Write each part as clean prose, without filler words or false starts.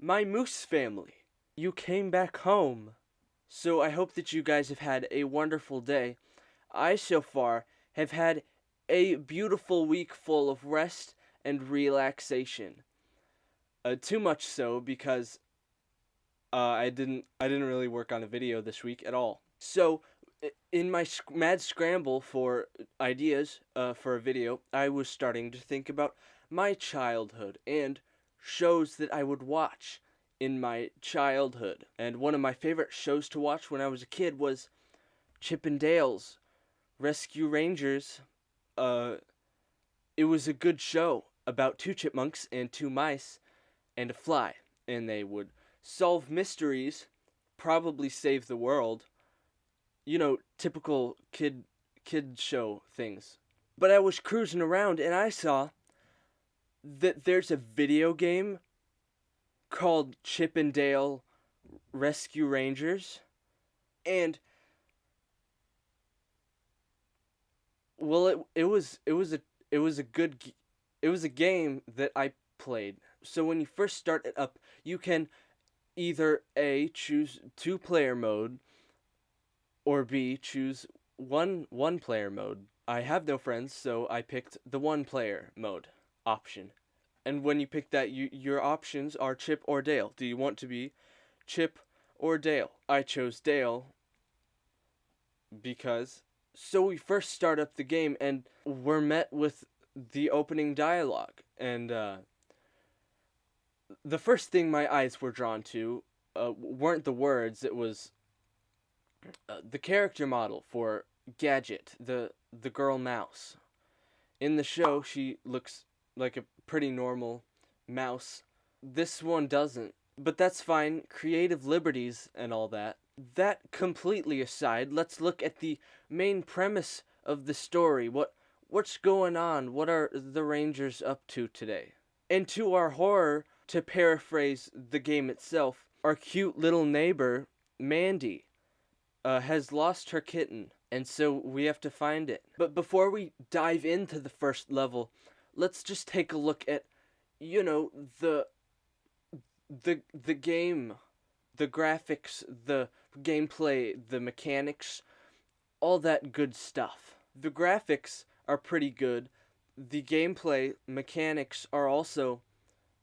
my moose family. You came back home. So I hope that you guys have had a wonderful day. I, so far, have had a beautiful week full of rest and relaxation. Too much so because I didn't really work on a video this week at all. So in my mad scramble for ideas for a video, I was starting to think about my childhood and shows that I would watch in my childhood. And one of my favorite shows to watch when I was a kid was Chip and Dale's Rescue Rangers. It was a good show about two chipmunks and two mice and a fly, and they would solve mysteries, probably save the world. You know, typical kid show things. But I was cruising around and I saw that there's a video game called Chip and Dale Rescue Rangers, and well, it was a game that I played. So when you first start it up, you can either A, choose two player mode, or B, choose one player mode. I have no friends, so I picked the one player mode option. And when you pick that, your options are Chip or Dale. Do you want to be Chip or Dale? I chose Dale because so we first start up the game and we're met with the opening dialogue, and the first thing my eyes were drawn to weren't the words. It was the character model for Gadget, the girl mouse. In the show, she looks like a pretty normal mouse. This one doesn't, but that's fine. Creative liberties and all that. That completely aside, let's look at the main premise of the story. What's going on? What are the Rangers up to today? And to our horror, to paraphrase the game itself, our cute little neighbor, Mandy, has lost her kitten, and so we have to find it. But before we dive into the first level, let's just take a look at, you know, the game, the graphics, the gameplay, the mechanics, all that good stuff. The graphics are pretty good. The gameplay mechanics are also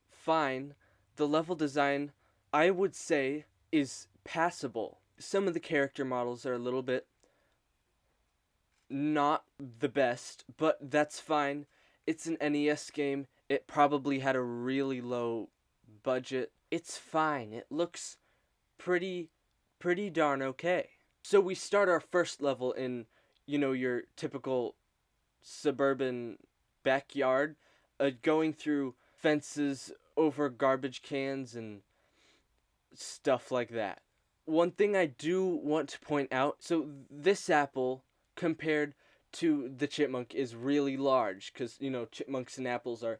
fine. The level design, I would say, is passable. Some of the character models are a little bit not the best, but that's fine. It's an NES game. It probably had a really low budget. It's fine. It looks pretty darn okay. So we start our first level in, your typical suburban backyard, going through fences, over garbage cans and stuff like that. One thing I do want to point out, so this apple compared to the chipmunk is really large, because chipmunks and apples are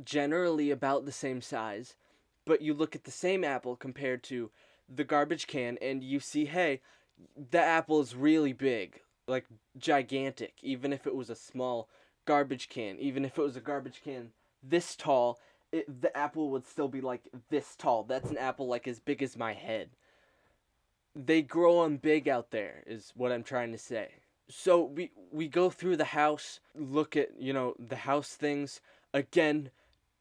generally about the same size. But you look at the same apple compared to the garbage can and you see, hey, the apple is really big, like gigantic. Even if it was a small garbage can, even if it was a garbage can this tall, the apple would still be like this tall. That's an apple like as big as my head. They grow them big out there, is what I'm trying to say. So we go through the house, look at, the house things. Again,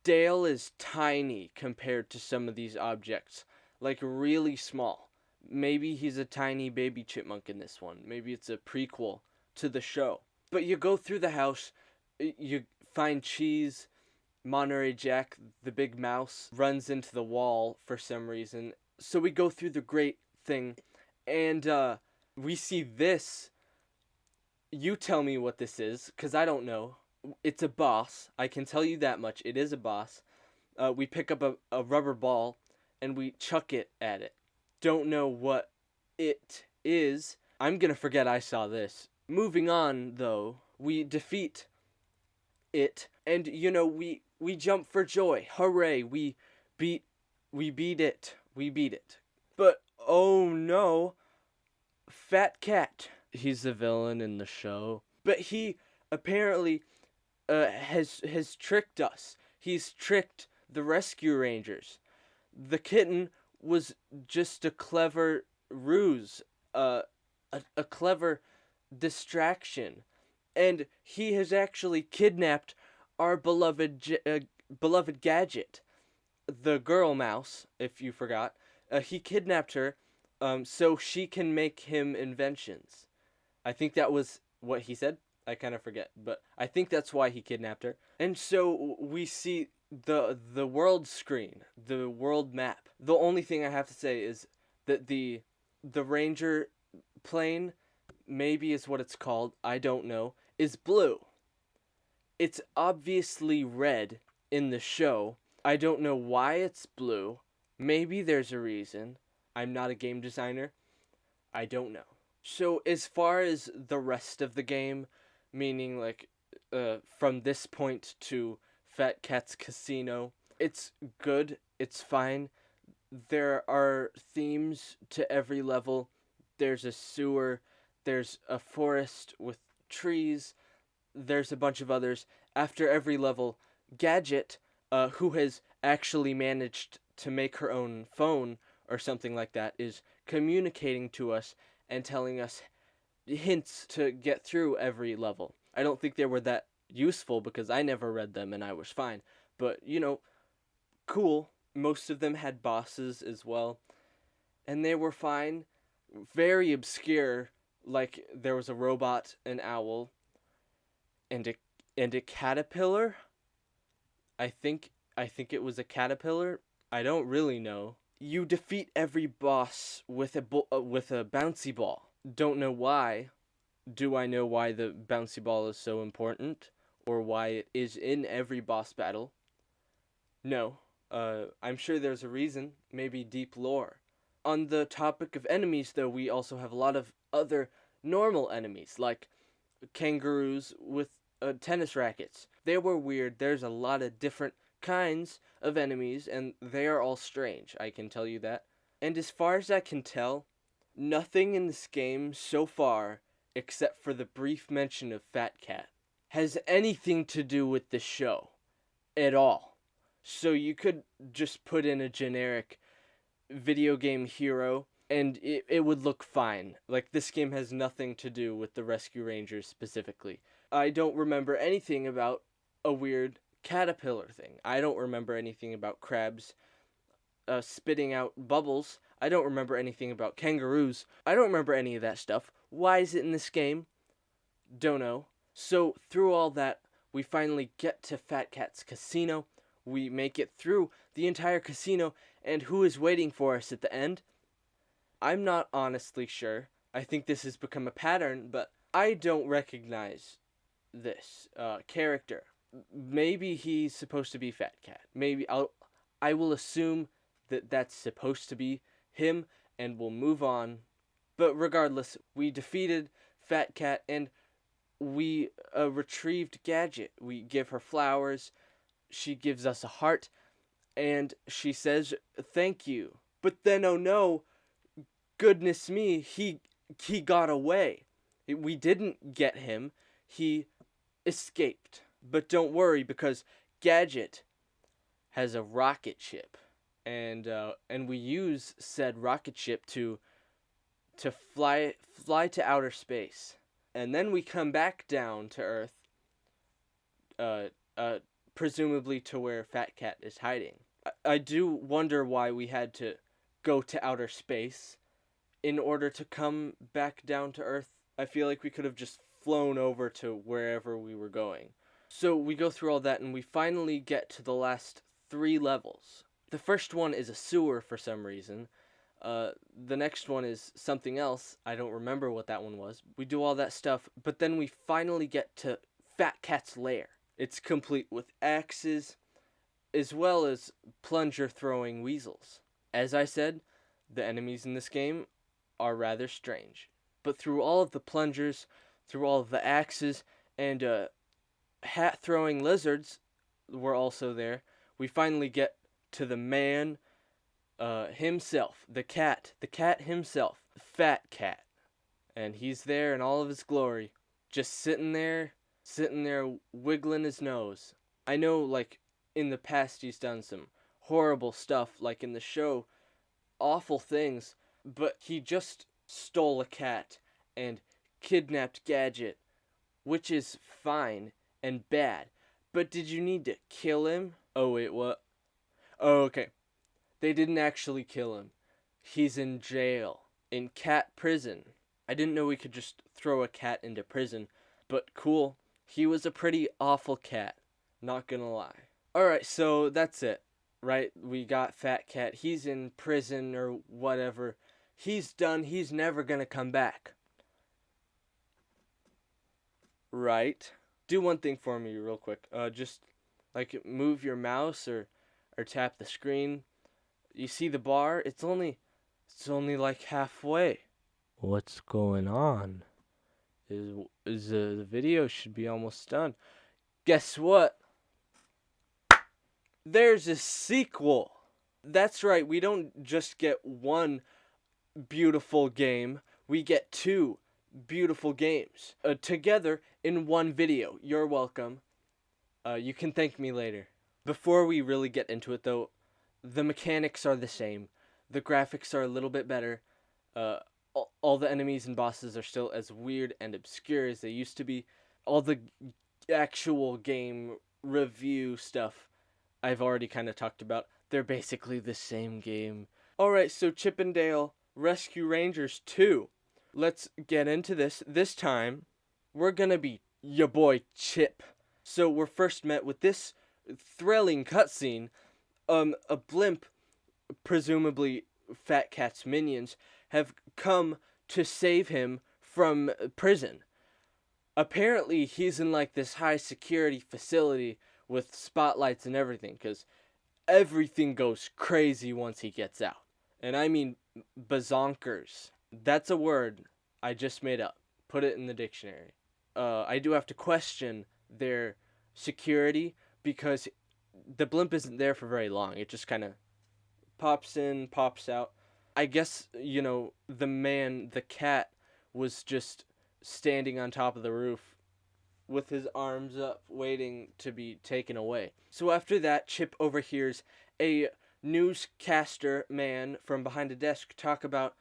Dale is tiny compared to some of these objects. Like, really small. Maybe he's a tiny baby chipmunk in this one. Maybe it's a prequel to the show. But you go through the house, you find Cheese, Monterey Jack, the big mouse, runs into the wall for some reason. So we go through the great thing, and we see this. You tell me what this is, because I don't know. It's a boss. I can tell you that much. It is a boss. We pick up a rubber ball, and we chuck it at it. Don't know what it is. I'm going to forget I saw this. Moving on, though, we defeat it, and, we jump for joy. Hooray, we beat it. We beat it. But, oh no, Fat Cat. He's the villain in the show. But he apparently has tricked us. He's tricked the Rescue Rangers. The kitten was just a clever ruse, a clever distraction, and he has actually kidnapped our beloved Gadget, the girl mouse. If you forgot, he kidnapped her, so she can make him inventions. I think that was what he said. I kind of forget, but I think that's why he kidnapped her. And so we see the world screen, the world map. The only thing I have to say is that the ranger plane, maybe is what it's called, I don't know, is blue. It's obviously red in the show. I don't know why it's blue. Maybe there's a reason. I'm not a game designer. I don't know. So as far as the rest of the game, meaning like from this point to Fat Cat's Casino, it's good. It's fine. There are themes to every level. There's a sewer. There's a forest with trees. There's a bunch of others. After every level, Gadget, who has actually managed to make her own phone or something like that, is communicating to us and telling us hints to get through every level. I don't think they were that useful because I never read them and I was fine. But, cool. Most of them had bosses as well, and they were fine. Very obscure, like there was a robot, an owl, and a caterpillar. I think it was a caterpillar. I don't really know. You defeat every boss with with a bouncy ball. Don't know why. Do I know why the bouncy ball is so important or why it is in every boss battle? No. I'm sure there's a reason, maybe deep lore. On the topic of enemies, though, we also have a lot of other normal enemies, like kangaroos with tennis rackets. They were weird. There's a lot of different kinds of enemies, and they are all strange, I can tell you that. And as far as I can tell, nothing in this game so far, except for the brief mention of Fat Cat, has anything to do with the show at all. So you could just put in a generic video game hero and it would look fine. Like, this game has nothing to do with the Rescue Rangers specifically. I don't remember anything about a weird caterpillar thing. I don't remember anything about crabs spitting out bubbles. I don't remember anything about kangaroos. I don't remember any of that stuff. Why is it in this game? Don't know. So through all that, we finally get to Fat Cat's Casino. We make it through the entire casino, and who is waiting for us at the end? I'm not honestly sure. I think this has become a pattern, but I don't recognize this character. Maybe he's supposed to be Fat Cat. I will assume that that's supposed to be him, and we'll move on. But regardless, we defeated Fat Cat, and we retrieved Gadget. We give her flowers. She gives us a heart, and she says thank you. But then, oh no, goodness me, he got away. We didn't get him. He escaped. But don't worry, because Gadget has a rocket ship, and we use said rocket ship to fly to outer space, and then we come back down to Earth, uh, presumably to where Fat Cat is hiding. I do wonder why we had to go to outer space in order to come back down to Earth. I feel like we could have just flown over to wherever we were going. So we go through all that, and we finally get to the last 3 levels. The first one is a sewer for some reason. The next one is something else. I don't remember what that one was. We do all that stuff, but then we finally get to Fat Cat's lair. It's complete with axes, as well as plunger-throwing weasels. As I said, the enemies in this game are rather strange. But through all of the plungers, through all of the axes, and hat-throwing lizards were also there, we finally get to the man himself, the cat himself, Fat Cat. And he's there in all of his glory, just sitting there wiggling his nose. I know, like, in the past he's done some horrible stuff, like in the show, awful things, but he just stole a cat and kidnapped Gadget, which is fine and bad. But did you need to kill him? Oh, wait, what? Oh, okay. They didn't actually kill him. He's in jail. In cat prison. I didn't know we could just throw a cat into prison, but cool. He was a pretty awful cat. Not gonna lie. Alright, so that's it. Right? We got Fat Cat. He's in prison or whatever. He's done. He's never gonna come back. Right? Do one thing for me real quick. Just like move your mouse or tap the screen. You see the bar? It's only like halfway. What's going on? Is the video should be almost done. Guess what? There's a sequel. That's right. We don't just get one beautiful game. We get two beautiful games together in one video. You're welcome. You can thank me later. Before we really get into it, though, the mechanics are the same. The graphics are a little bit better. All the enemies and bosses are still as weird and obscure as they used to be. All the actual game review stuff I've already kind of talked about. They're basically the same game. Alright, so Chip and Dale Rescue Rangers 2. Let's get into this. This time, we're gonna be your boy Chip. So we're first met with this thrilling cutscene. A blimp, presumably Fat Cat's minions, have come to save him from prison. Apparently, he's in like this high security facility with spotlights and everything, because everything goes crazy once he gets out. And I mean bazonkers. That's a word I just made up. Put it in the dictionary. I do have to question their security because the blimp isn't there for very long. It just kind of pops in, pops out. I guess, the cat, was just standing on top of the roof with his arms up, waiting to be taken away. So after that, Chip overhears a newscaster man from behind a desk talk about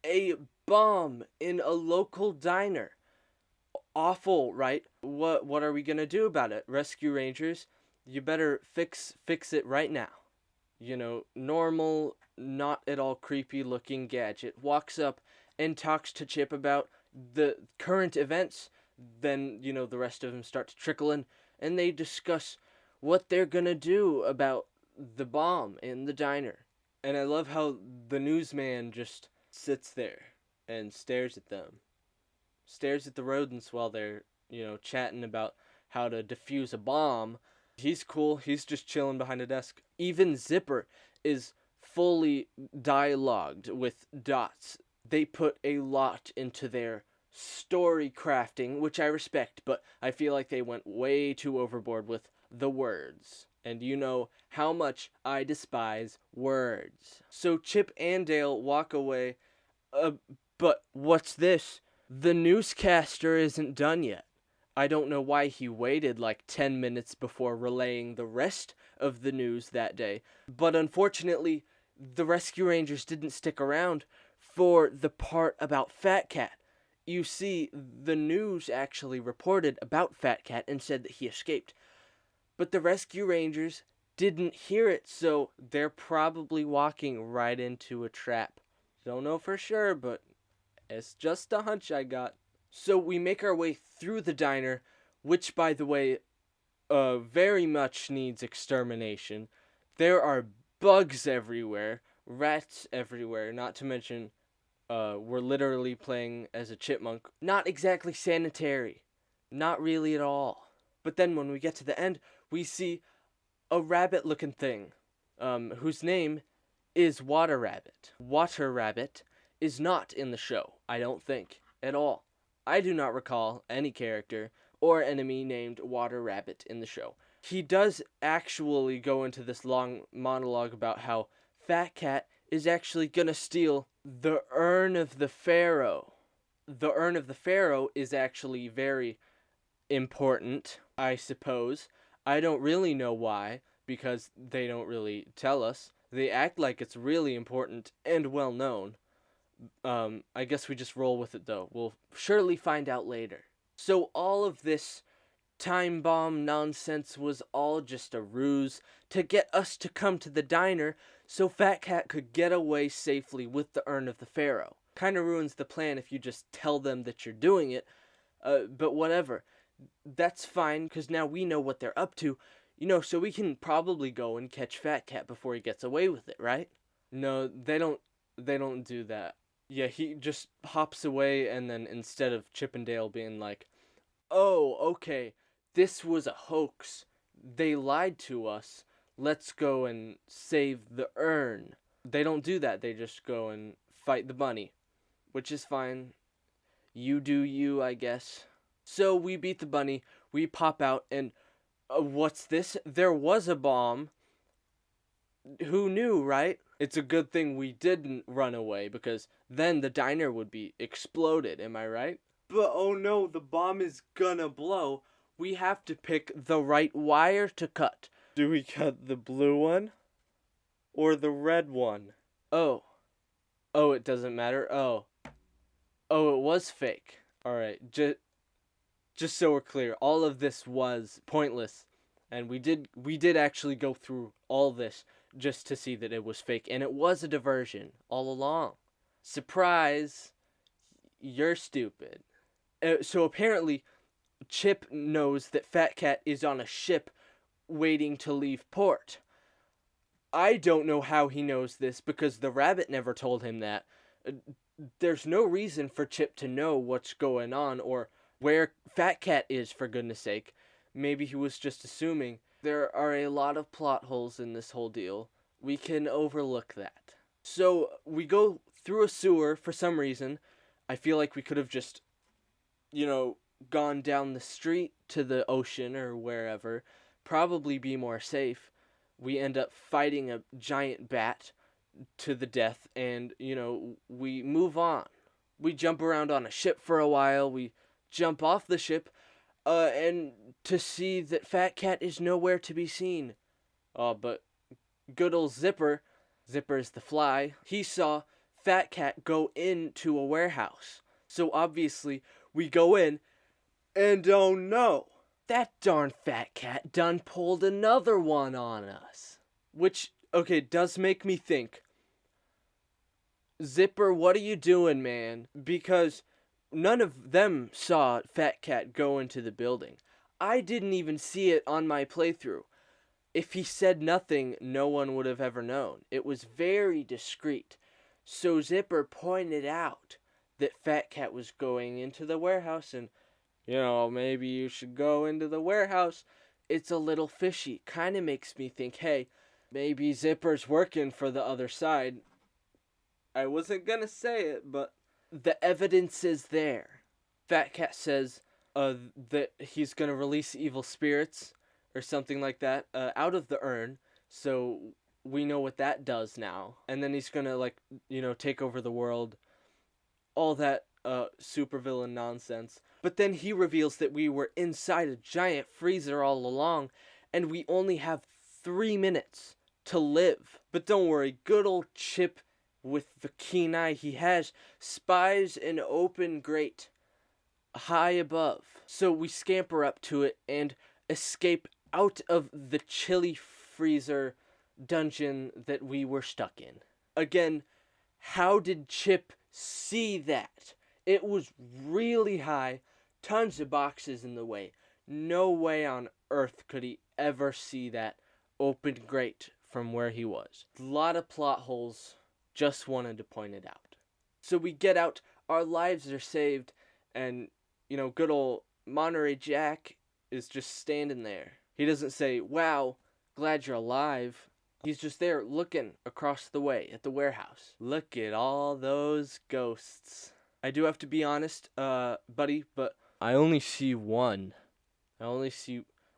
a bomb in a local diner. Awful, right? What are we gonna do about it? Rescue Rangers, you better fix it right now. Normal, not at all creepy looking Gadget walks up and talks to Chip about the current events. Then, the rest of them start to trickle in, and they discuss what they're gonna do about the bomb in the diner. And I love how the newsman just sits there and stares at them. Stares at the rodents while they're, chatting about how to defuse a bomb. He's cool. He's just chilling behind a desk. Even Zipper is fully dialogued with dots. They put a lot into their story crafting, which I respect, but I feel like they went way too overboard with the words. And you know how much I despise words. So Chip and Dale walk away. But what's this? The newscaster isn't done yet. I don't know why he waited like 10 minutes before relaying the rest of the news that day. But unfortunately, the Rescue Rangers didn't stick around for the part about Fat Cat. You see, the news actually reported about Fat Cat and said that he escaped. But the Rescue Rangers didn't hear it, so they're probably walking right into a trap. Don't know for sure, but it's just a hunch I got. So we make our way through the diner, which, by the way, very much needs extermination. There are bugs everywhere, rats everywhere, not to mention we're literally playing as a chipmunk. Not exactly sanitary. Not really at all. But then when we get to the end, we see a rabbit-looking thing, whose name is Water Rabbit. Water Rabbit is not in the show, I don't think, at all. I do not recall any character or enemy named Water Rabbit in the show. He does actually go into this long monologue about how Fat Cat is actually gonna steal the Urn of the Pharaoh. The Urn of the Pharaoh is actually very important, I suppose. I don't really know why. because they don't really tell us. They act like it's really important and well known. I guess we just roll with it though. We'll surely find out later. So all of this time bomb nonsense was all just a ruse to get us to come to the diner so Fat Cat could get away safely with the urn of the pharaoh. Kinda ruins the plan if you just tell them that you're doing it, but whatever. That's fine, because now we know what they're up to, so we can probably go and catch Fat Cat before he gets away with it, right? No, they don't do that. Yeah, he just hops away, and then instead of Chip and Dale being like, oh, okay, this was a hoax. They lied to us. Let's go and save the urn. They don't do that. They just go and fight the bunny, which is fine. You do you, I guess. So we beat the bunny. We pop out, and what's this? There was a bomb. Who knew, right? It's a good thing we didn't run away, because then the diner would be exploded, am I right? But oh no, the bomb is gonna blow. We have to pick the right wire to cut. Do we cut the blue one? Or the red one? Oh. Oh, it doesn't matter? Oh. Oh, it was fake. Alright, just so we're clear, all of this was pointless. And we did actually go through all this just to see that it was fake. And it was a diversion all along. Surprise! You're stupid. So apparently, Chip knows that Fat Cat is on a ship waiting to leave port. I don't know how he knows this because the rabbit never told him that. There's no reason for Chip to know what's going on or where Fat Cat is, for goodness sake. Maybe he was just assuming. There are a lot of plot holes in this whole deal. We can overlook that. So we go through a sewer for some reason. I feel like we could have just, gone down the street to the ocean or wherever. Probably be more safe. We end up fighting a giant bat to the death, and, we move on. We jump around on a ship for a while. We jump off the ship, and to see that Fat Cat is nowhere to be seen. But good old Zipper's the fly, he saw Fat Cat go into a warehouse. So obviously, we go in, and oh no, that darn Fat Cat done pulled another one on us. Which, okay, does make me think, Zipper, what are you doing, man? Because none of them saw Fat Cat go into the building. I didn't even see it on my playthrough. If he said nothing, no one would have ever known. It was very discreet. So Zipper pointed out that Fat Cat was going into the warehouse and, maybe you should go into the warehouse. It's a little fishy. Kind of makes me think, hey, maybe Zipper's working for the other side. I wasn't gonna say it, but the evidence is there. Fat Cat says that he's gonna release evil spirits or something like that out of the urn, so we know what that does now. And then he's gonna take over the world, all that supervillain nonsense. But then he reveals that we were inside a giant freezer all along, and we only have 3 minutes to live. But don't worry, good old Chip, with the keen eye he has, spies an open grate high above. So we scamper up to it and escape out of the chilly freezer dungeon that we were stuck in. Again, how did Chip see that? It was really high, tons of boxes in the way. No way on earth could he ever see that open grate from where he was. A lot of plot holes. Just wanted to point it out. So we get out, our lives are saved, and, good old Monterey Jack is just standing there. He doesn't say, wow, glad you're alive. He's just there looking across the way at the warehouse. Look at all those ghosts. I do have to be honest, buddy, but I only see one.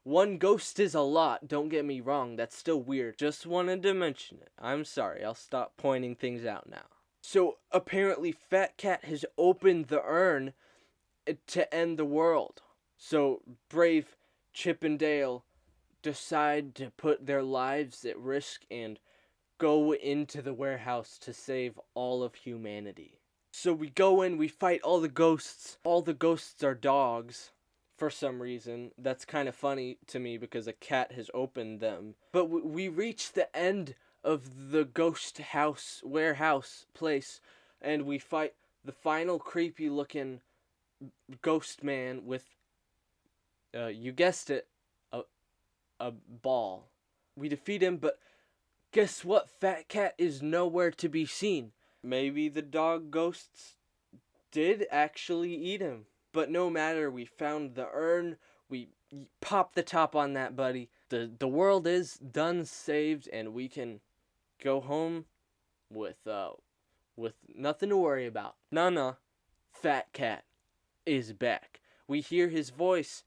One ghost is a lot, don't get me wrong, that's still weird. Just wanted to mention it. I'm sorry, I'll stop pointing things out now. So, apparently Fat Cat has opened the urn to end the world. So, brave Chip and Dale decide to put their lives at risk and go into the warehouse to save all of humanity. So we go in, we fight all the ghosts. All the ghosts are dogs for some reason. That's kind of funny to me because a cat has opened them. But we reach the end of the ghost house, warehouse place, and we fight the final creepy looking ghost man with, you guessed it, a, a ball. We defeat him, but guess what? Fat Cat is nowhere to be seen. Maybe the dog ghosts did actually eat him. But no matter, we found the urn. We popped the top on that, buddy. The world is done, saved, and we can go home with nothing to worry about. Nah, Fat Cat is back. We hear his voice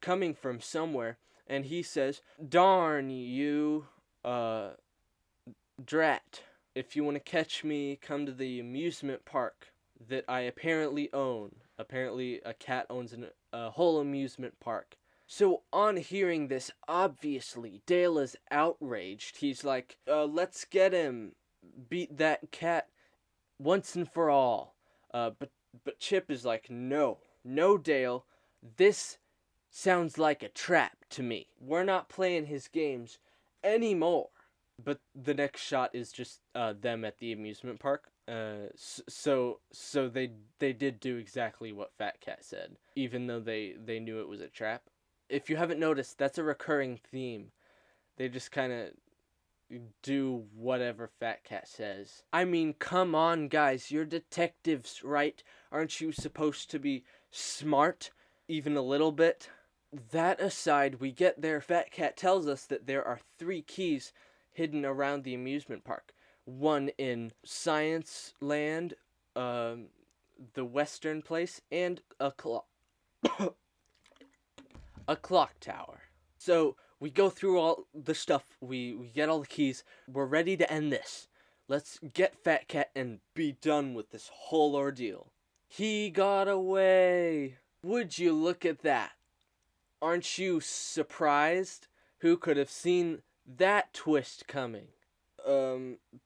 coming from somewhere, and he says, "Darn you, drat. If you want to catch me, come to the amusement park that I apparently own." Apparently, a cat owns a whole amusement park. So, on hearing this, obviously, Dale is outraged. He's like, let's get him. Beat that cat once and for all. But Chip is like, no, Dale. This sounds like a trap to me. We're not playing his games anymore. But the next shot is just them at the amusement park. So they did do exactly what Fat Cat said, even though they knew it was a trap. If you haven't noticed, that's a recurring theme. They just kind of do whatever Fat Cat says. I mean, come on, guys, you're detectives, right? Aren't you supposed to be smart, even a little bit? That aside, we get there. Fat Cat tells us that there are 3 keys hidden around the amusement park. One in Science Land, the Western place, and a clock tower. So we go through all the stuff. We get all the keys. We're ready to end this. Let's get Fat Cat and be done with this whole ordeal. He got away. Would you look at that? Aren't you surprised? Who could have seen that twist coming?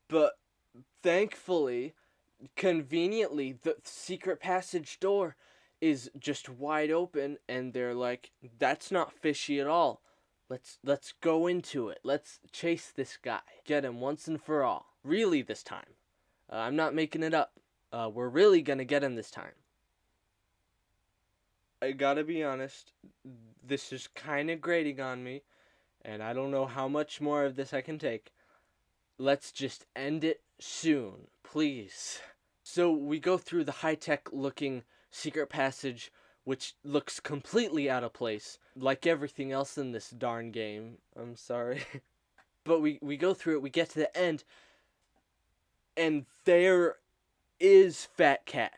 But thankfully, conveniently, the secret passage door is just wide open, and they're like, that's not fishy at all. Let's go into it. Let's chase this guy. Get him once and for all. Really this time. I'm not making it up. We're really gonna get him this time. I gotta be honest, this is kind of grating on me, and I don't know how much more of this I can take. Let's just end it soon, please. So we go through the high-tech looking secret passage, which looks completely out of place, like everything else in this darn game. I'm sorry. But we go through it, we get to the end, and there is Fat Cat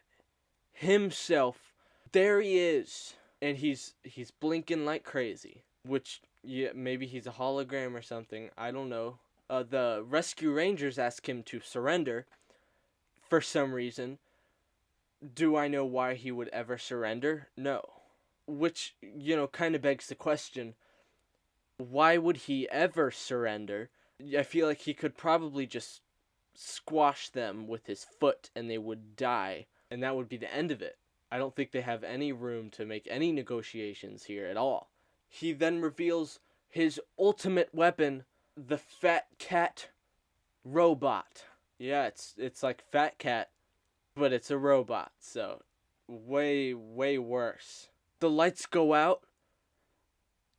himself. There he is, and he's blinking like crazy, which, yeah, maybe he's a hologram or something, I don't know. The rescue rangers ask him to surrender for some reason. Do I know why he would ever surrender? No. Which, kind of begs the question, why would he ever surrender? I feel like he could probably just squash them with his foot and they would die, and that would be the end of it. I don't think they have any room to make any negotiations here at all. He then reveals his ultimate weapon, the Fat Cat robot. Yeah, it's like Fat Cat, but it's a robot, so way worse. The lights go out,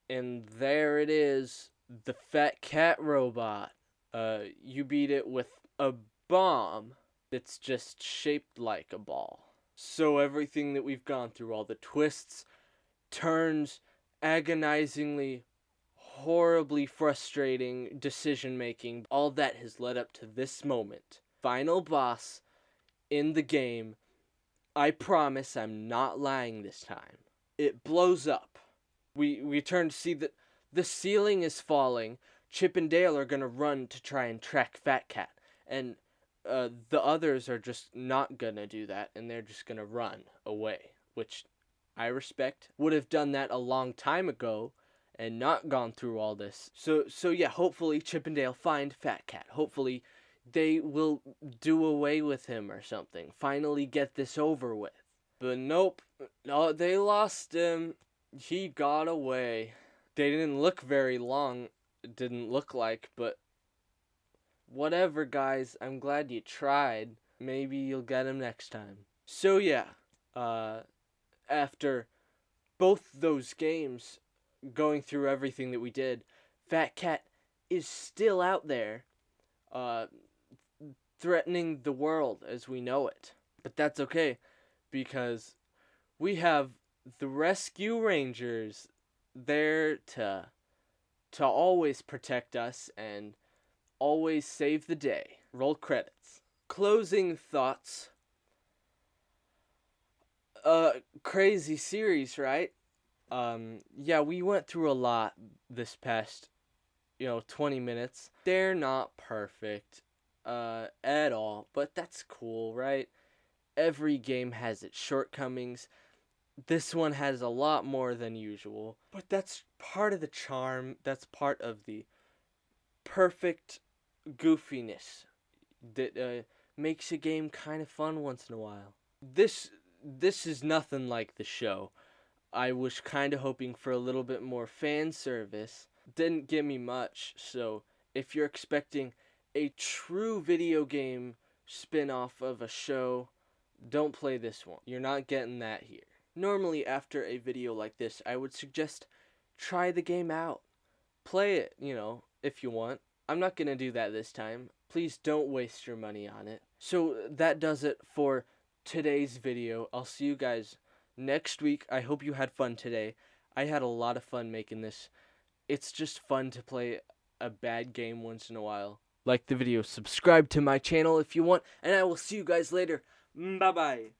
and there it is, the Fat Cat robot. You beat it with a bomb that's just shaped like a ball. So everything that we've gone through, all the twists, turns, agonizingly, horribly frustrating decision making, all that has led up to this moment. Final boss in the game. I promise I'm not lying this time. It blows up. We turn to see that the ceiling is falling. Chip and Dale are gonna run to try and track Fat Cat, and the others are just not gonna do that, and they're just gonna run away, which I respect. Would have done that a long time ago, and not gone through all this. So yeah, hopefully Chip and Dale find Fat Cat. Hopefully they will do away with him or something. Finally get this over with. But nope. No, they lost him. He got away. They didn't look very long. It didn't look like, but whatever, guys. I'm glad you tried. Maybe you'll get him next time. So yeah, after both those games, going through everything that we did, Fat Cat is still out there, uh, threatening the world as we know it. But that's okay, because we have the Rescue Rangers there to always protect us and always save the day. Roll credits. Closing thoughts. Crazy series, right? Yeah, we went through a lot this past, 20 minutes. They're not perfect, at all, but that's cool, right? Every game has its shortcomings. This one has a lot more than usual, but that's part of the charm. That's part of the perfect goofiness that makes a game kind of fun once in a while. This is nothing like the show. I was kind of hoping for a little bit more fan service. Didn't give me much, so if you're expecting a true video game spin-off of a show, don't play this one. You're not getting that here. Normally, after a video like this, I would suggest try the game out. Play it, if you want. I'm not going to do that this time. Please don't waste your money on it. So that does it for today's video. I'll see you guys next week. I hope you had fun today. I had a lot of fun making this. It's just fun to play a bad game once in a while. Like the video, subscribe to my channel if you want, and I will see you guys later. Bye-bye.